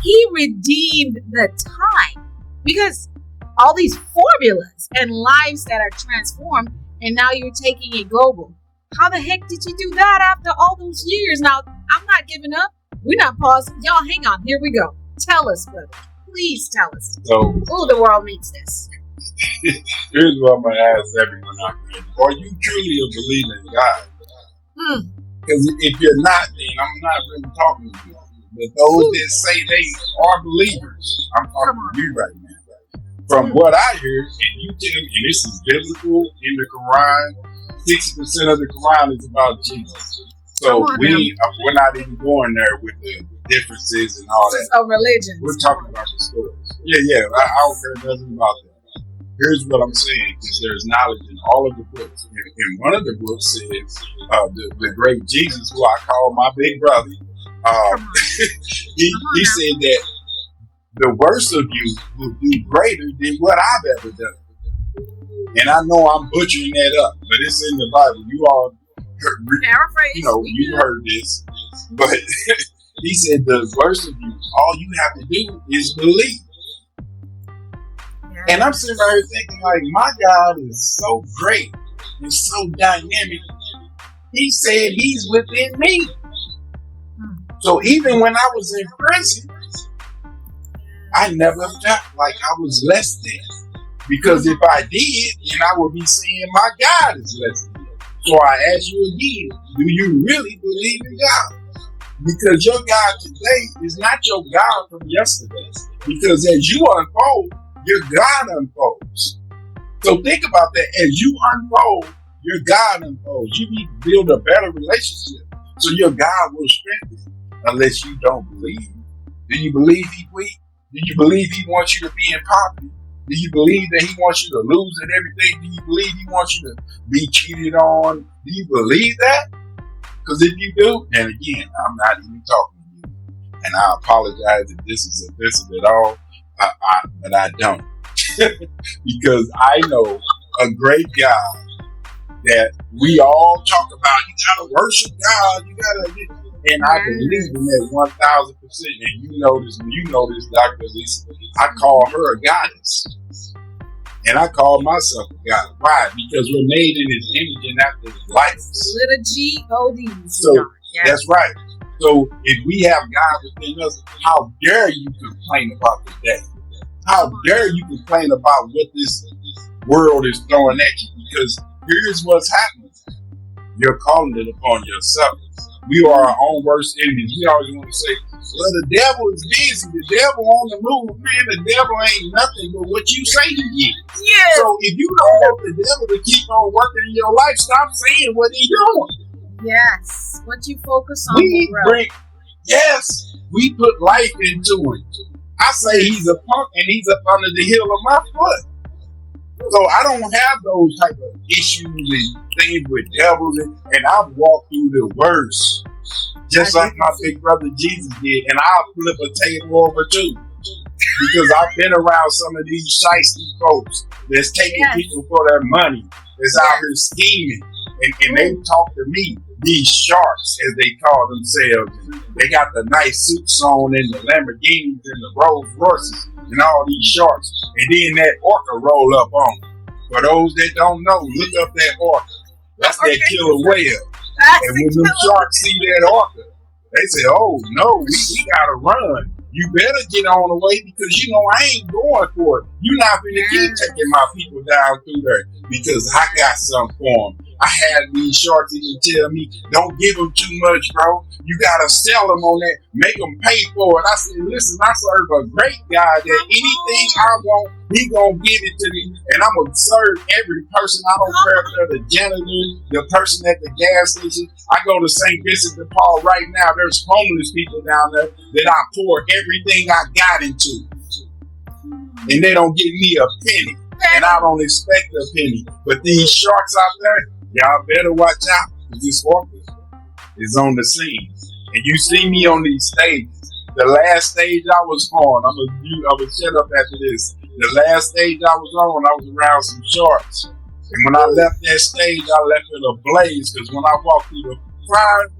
He redeemed the time because all these formulas and lives that are transformed, and now you're taking it global. How the heck did you do that after all those years? Now, I'm not giving up. We're not pausing. Y'all, hang on. Here we go. Tell us, brother. Please tell us. So, the world needs this. Here's what I'm going to ask everyone out there. Are you truly a believer in God? Because if you're not, then I'm not really talking to you. But those that say they are believers, I'm talking to you right now. From what I hear, and you tell me, and this is biblical in the Quran, 60% of the Quran is about Jesus. So we're not even going there with the differences and all that. Of religion. We're talking about the stories. Yeah. I don't care nothing about that. Here's what I'm saying, because there's knowledge in all of the books. And one of the books says, the great Jesus, who I call my big brother, he said that the worst of you will do greater than what I've ever done. And I know I'm butchering that up, but it's in the Bible. You all heard, you heard this. But he said the worst of you, all you have to do is believe. Yeah. And I'm sitting right here thinking, like, my God is so great and so dynamic. He said he's within me. So even when I was in prison, I never felt like I was less than. Because if I did, then I would be saying my God is less than. So I ask you again, do you really believe in God? Because your God today is not your God from yesterday. Because as you unfold, your God unfolds. So think about that. As you unfold, your God unfolds. You need to build a better relationship. So your God will strengthen unless you don't believe. Do you believe He weak? Do you believe He wants you to be in poverty? Do you believe that He wants you to lose at everything? Do you believe He wants you to be cheated on? Do you believe that? Because if you do, and again, I'm not even talking to you. And I apologize if this is offensive at all, but I don't. Because I know a great God that we all talk about. You got to worship God. And I believe in that 1,000%. And you know this, Dr. Lisa. I call her a goddess. And I call myself a god. Why? Because we're made in His image and after His likeness. Little G-O-Ds. So that's right. So if we have God within us, how dare you complain about the day? How dare you complain about what this world is throwing at you? Because here's what's happening. You're calling it upon yourself. We are our own worst enemies. We always want to say, well, the devil is busy. The devil on the move. Man, the devil ain't nothing but what you say he is. Yeah. So if you don't want the devil to keep on working in your life, stop saying what he's doing. Yes. What you focus on. We put life into him. I say he's a punk and he's up under the heel of my foot. So I don't have those type of issues and things with devils, and I've walked through the worst, just like my big brother Jesus did, and I'll flip a table over too, because I've been around some of these shiesty folks that's taking people for their money, that's out here scheming, and they talk to me, these sharks as they call themselves. They got the nice suits on and the Lamborghinis and the Rolls Royces and all these sharks, and then that orca roll up on them. For those that don't know, look up that orca. That's that killer whale. And when them sharks see that orca, they say, oh no, we gotta run. You better get on the way, because you know I ain't going for it. You're not gonna keep taking my people down through there, because I got something for them. I had these sharks even tell me, don't give them too much, bro. You gotta sell them on that, make them pay for it. I said, listen, I serve a great guy that anything I want, he gonna give it to me, and I'm gonna serve every person. I don't care if they're the janitor, the person at the gas station. I go to St. Vincent de Paul right now. There's homeless people down there that I pour everything I got into. and they don't give me a penny, and I don't expect a penny. But these sharks out there, y'all better watch out. This orca is on the scene, and you see me on these stages. The last stage I was on, I'm gonna shut up after this. The last stage I was around some sharks, and when I left that stage, I left it ablaze because when I walked through the fire,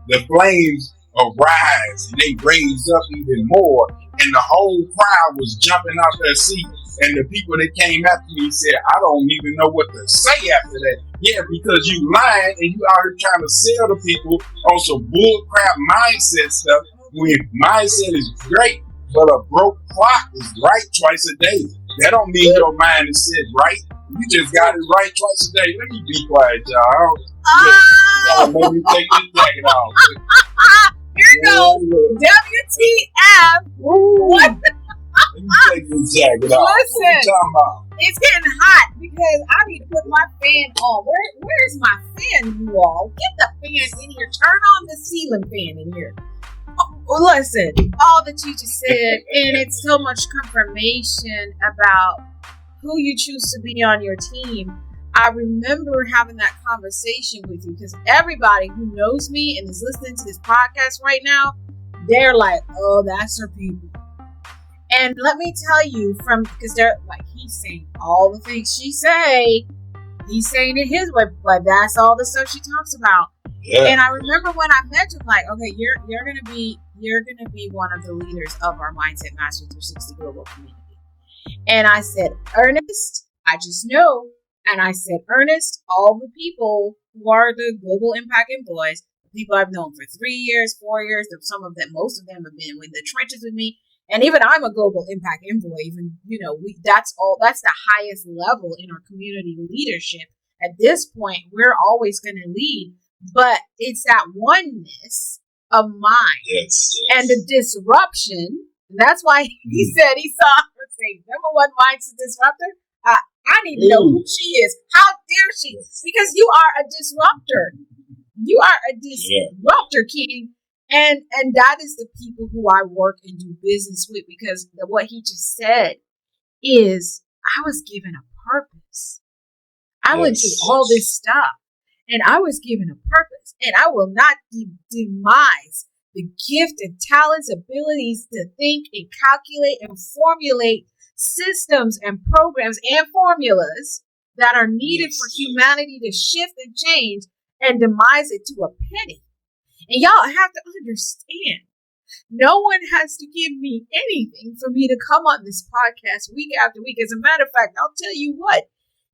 the flames arise and they raise up even more, and the whole crowd was jumping out their seat. And the people that came after me said, I don't even know what to say after that. Yeah, because you lying and you out here trying to sell the people on some bullcrap mindset stuff when mindset is great, but a broke clock is right twice a day. That don't mean your mind is set right. You just got it right twice a day. Let me be quiet, y'all. Y'all made me take this jacket off. Here goes WTF. What? Let me take this jacket off. Listen, it's getting hot because I need to put my fan on. Where's my fan, you all? Get the fan in here. Turn on the ceiling fan in here. Oh, listen, all that you just said, and it's so much confirmation about who you choose to be on your team. I remember having that conversation with you because everybody who knows me and is listening to this podcast right now, they're like, oh, that's her people. And let me tell you, because they're like, he's saying all the things she say, he's saying it his way, but that's all the stuff she talks about. Yeah. And I remember when I met you, like, okay, you're gonna be one of the leaders of our Mindset Mastery 360 global community. And I said, Ernest, I just know. And I said, Ernest, all the people who are the global impact employees, people I've known for 3 years, 4 years, most of them have been in the trenches with me. And even I'm a global impact envoy. Even, that's the highest level in our community leadership. At this point, we're always going to lead, but it's that oneness of mind. Yes. And the disruption. That's why he said he saw her say, number one mindset disruptor. I need to know who she is. How dare she? Because you are a disruptor. You are a disruptor, King. And that is the people who I work and do business with, because what he just said is I was given a purpose. I went through all this stuff and I was given a purpose, and I will not demise the gift and talents, abilities to think and calculate and formulate systems and programs and formulas that are needed for humanity to shift and change and demise it to a penny. And y'all have to understand, no one has to give me anything for me to come on this podcast week after week. As a matter of fact, I'll tell you what,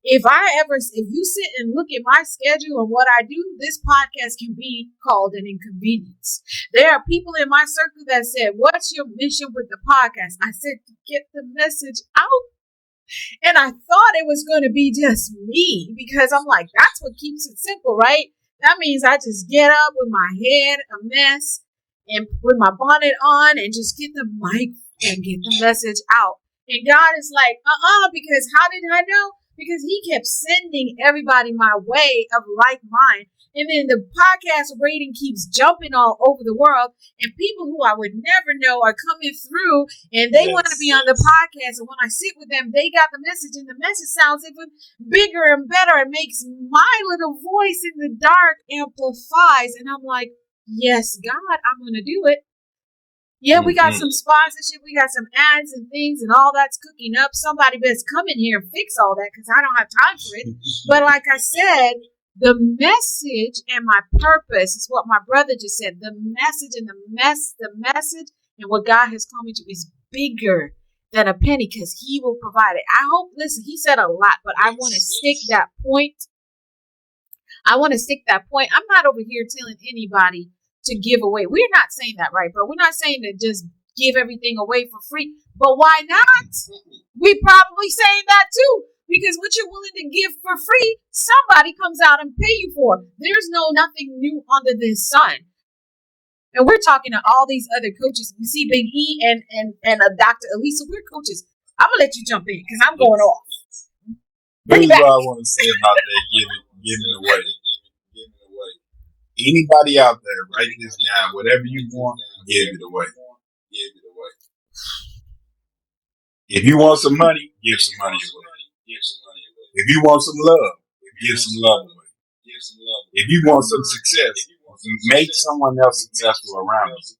if you sit and look at my schedule and what I do, this podcast can be called an inconvenience. There are people in my circle that said, what's your mission with the podcast? I said, to get the message out. And I thought it was going to be just me, because I'm like, that's what keeps it simple, right? That means I just get up with my head a mess and with my bonnet on and just get the mic and get the message out. And God is like, because how did I know? Because he kept sending everybody my way of like mind. And then the podcast rating keeps jumping all over the world. And people who I would never know are coming through and they want to be on the podcast. And when I sit with them, they got the message, and the message sounds even bigger and better. It makes my little voice in the dark amplifies. And I'm like, yes, God, I'm going to do it. Yeah, we got some sponsorship, we got some ads and things, and all that's cooking up. Somebody better come in here and fix all that, because I don't have time for it. But like I said, the message and my purpose is what my brother just said. The message and the message and what God has called me to is bigger than a penny, because he will provide it. Listen, he said a lot, but I want to stick that point. I'm not over here telling anybody to give away. We're not saying that, right, bro? We're not saying to just give everything away for free. But why not? We're probably saying that too. Because what you're willing to give for free, somebody comes out and pay you for. There's nothing new under the sun. And we're talking to all these other coaches. You see Big E and Dr. Elisa, we're coaches. I'm going to let you jump in because I'm going off. This is what I want to say about that giving away. Anybody out there, write this down. Whatever you want, give it away. If you want some money, give some money away. If you want some love, give some love away. If you want some success, make someone else successful around you.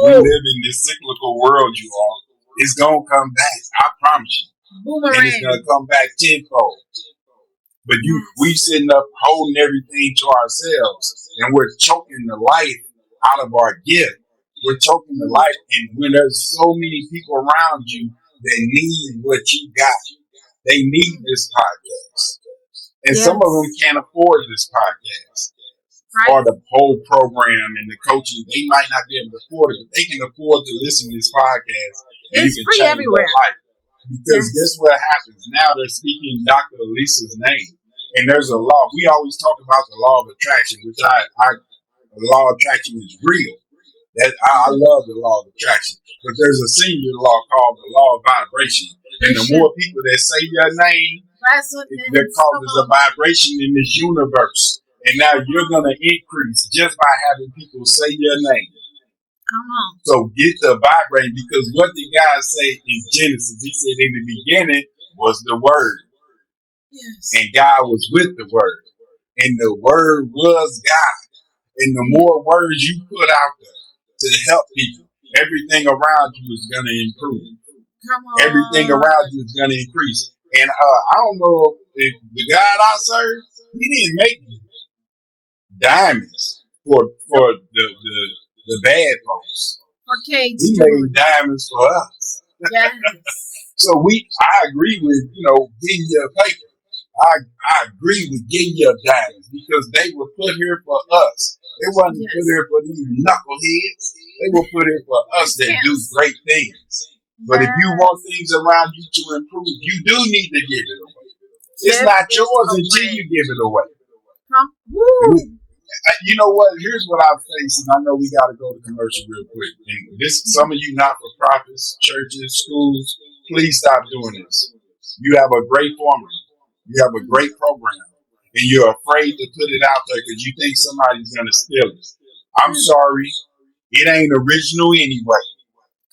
We live in this cyclical world, you all. It's going to come back. I promise you. Boomerang. And it's going to come back tenfold. But we sitting up holding everything to ourselves, and we're choking the life out of our gift. We're choking the life, and when there's so many people around you that need what you got, they need this podcast. And some of them can't afford this podcast. Right. Or the whole program and the coaching. They might not be able to afford it, but they can afford to listen to this podcast. And it's free everywhere. Because guess what happens? Now they're speaking Dr. Elisa's name. And there's a law. We always talk about the law of attraction, which the law of attraction is real. That I love the law of attraction. But there's a senior law called the law of vibration. And the more people that say your name, there causes a vibration in this universe. And now you're going to increase just by having people say your name. Come on. So get the vibrating, because what the guy say in Genesis, he said in the beginning was the Word. Yes. And God was with the Word. And the Word was God. And the more words you put out there to help people, everything around you is going to improve. Come on. Everything around you is going to increase. And I don't know if the God I serve, he didn't make diamonds for the bad folks. Okay, he made diamonds for us. Yes. So I agree with getting your paper. I agree with getting your diamonds, because they were put here for us. They wasn't put here for these knuckleheads. They were put here for us that do great things. But if you want things around you to improve, you do need to give it away. It's not yours until you give it away. You know what? Here's what I'm facing. I know we got to go to commercial real quick. And some of you not-for-profits, churches, schools, please stop doing this. You have a great formula. You have a great program. And you're afraid to put it out there because you think somebody's going to steal it. I'm sorry. It ain't original anyway.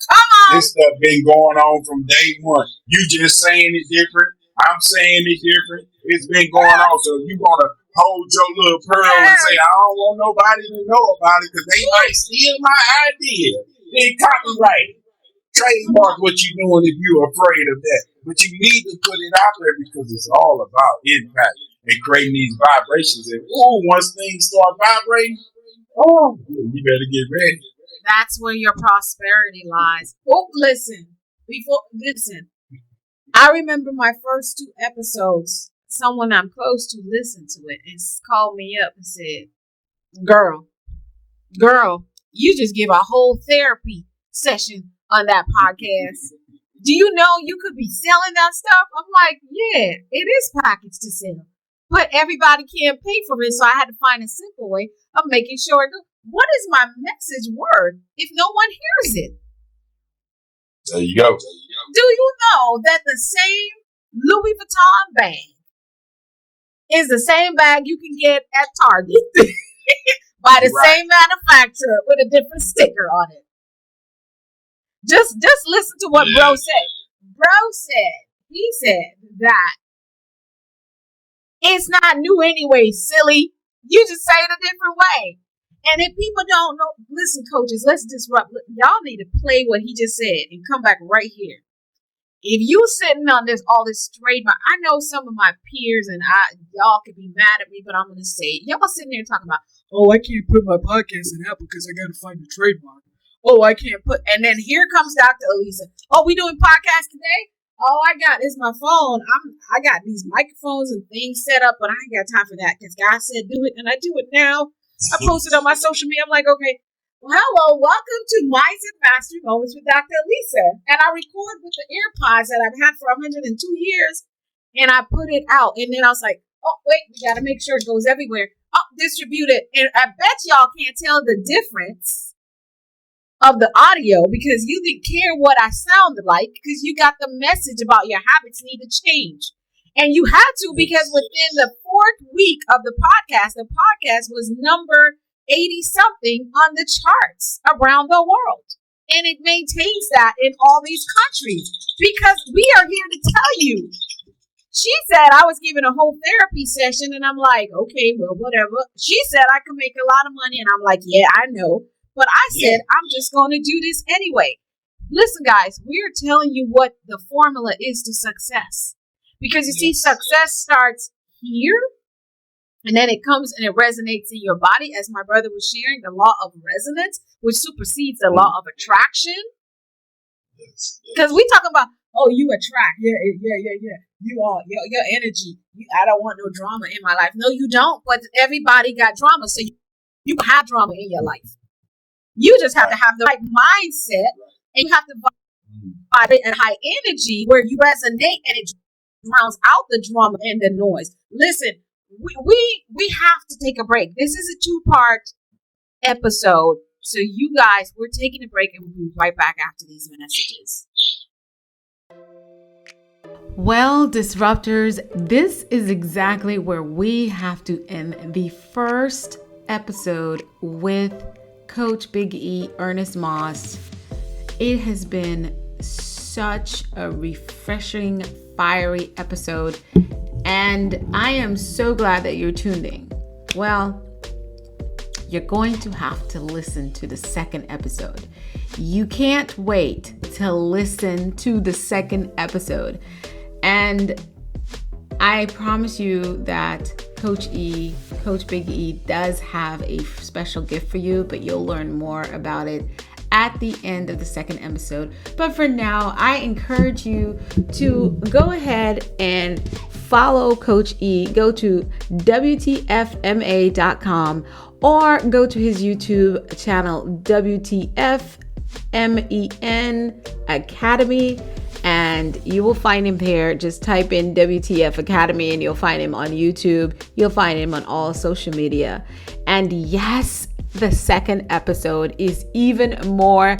Come on. This stuff been going on from day one. You just saying it different. I'm saying it different. It's been going on. So you want to hold your little pearl and say, I don't want nobody to know about it because they might steal my idea. Then copyright it. Trademark what you're doing if you're afraid of that. But you need to put it out there because it's all about impact and creating these vibrations. And once things start vibrating, you better get ready. That's where your prosperity lies. Listen. I remember my first 2 episodes. Someone I'm close to listened to it and called me up and said, girl, you just give a whole therapy session on that podcast. Do you know you could be selling that stuff? I'm like, yeah, it is packaged to sell. But everybody can't pay for it, so I had to find a simple way of making sure. What is my message worth if no one hears it? There you go. Do you know that the same Louis Vuitton bag is the same bag you can get at Target by the same manufacturer with a different sticker on it? Just listen to what Bro said. He said that it's not new anyway, silly. You just say it a different way. And if people don't know, listen, coaches, let's disrupt. Y'all need to play what he just said and come back right here. If you sitting on all this trademark, I know some of my peers and y'all could be mad at me, but I'm going to say it. Y'all sitting there talking about, I can't put my podcast in Apple because I got to find a trademark. I can't put, and then here comes Dr. Elisa. We doing podcast today? All I got is my phone. I got these microphones and things set up, but I ain't got time for that because God said do it, and I do it now. I posted on my social media. I'm like, okay, well, hello, welcome to Mindset Mastery Moments with Dr. Elisa. And I record with the AirPods that I've had for 102 years, and I put it out. And then I was like, wait, we got to make sure it goes everywhere. Distribute it. And I bet y'all can't tell the difference of the audio because you didn't care what I sounded like because you got the message about your habits need to change. And you had to because within the 4th week of the podcast was number 80-something on the charts around the world. And it maintains that in all these countries because we are here to tell you. She said I was giving a whole therapy session and I'm like, okay, well, whatever. She said I could make a lot of money and I'm like, yeah, I know. But I said, I'm just going to do this anyway. Listen, guys, we are telling you what the formula is to success. Because you see, success starts here. And then it comes and it resonates in your body, as my brother was sharing, the law of resonance, which supersedes the law of attraction. Because we talk about, oh, you attract. Yeah. You are, your energy. I don't want no drama in my life. No, you don't. But everybody got drama. So you have drama in your life. You just have to have the right mindset. And you have to vibrate at high energy where you resonate and it drowns out the drama and the noise. Listen. We have to take a break. This is a 2-part episode. So you guys, we're taking a break and we'll be right back after these messages. Well, disruptors, this is exactly where we have to end the first episode with Coach Big E, Ernest Moss. It has been such a refreshing, fiery episode. And I am so glad that you're tuned in. Well, you're going to have to listen to the second episode. You can't wait to listen to the second episode. And I promise you that Coach Big E does have a special gift for you, but you'll learn more about it at the end of the second episode. But for now, I encourage you to go ahead and follow Coach E. Go to WTFMA.com or go to his YouTube channel, WTF MEN Academy, and you will find him there. Just type in WTF Academy and you'll find him on YouTube. You'll find him on all social media. And yes, the second episode is even more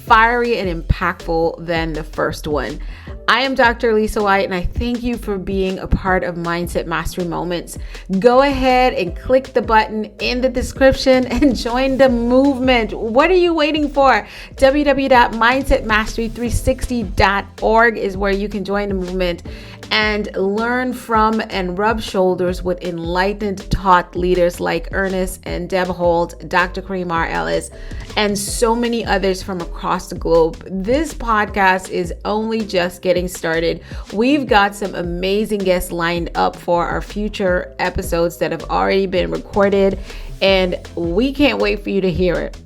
fiery and impactful than the first one. I am Dr. Lisa White, and I thank you for being a part of Mindset Mastery Moments. Go ahead and click the button in the description and join the movement. What are you waiting for? www.mindsetmastery360.org is where you can join the movement and learn from and rub shoulders with enlightened thought leaders like Ernest and Deb Holt, Dr. Kareem R. Ellis, and so many others from across the globe. This podcast is only just getting started. We've got some amazing guests lined up for our future episodes that have already been recorded, and we can't wait for you to hear it.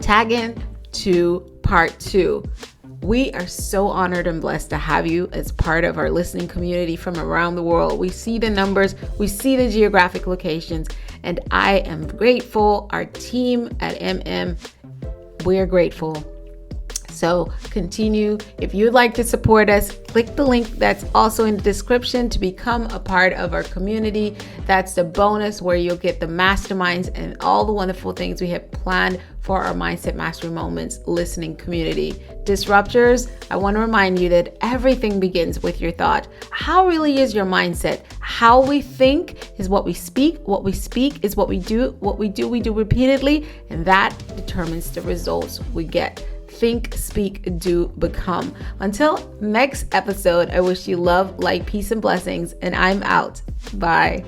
Tag in to part 2. We are so honored and blessed to have you as part of our listening community from around the world. We see the numbers, we see the geographic locations, and I am grateful. Our team at we're grateful. So continue. If you'd like to support us, click the link that's also in the description to become a part of our community. That's the bonus where you'll get the masterminds and all the wonderful things we have planned for our Mindset Mastery Moments listening community. Disruptors, I want to remind you that everything begins with your thought. How really is your mindset? How we think is what we speak. What we speak is what we do. What we do repeatedly, and that determines the results we get. Think, speak, do, become. Until next episode, I wish you love, light, peace, and blessings, and I'm out. Bye.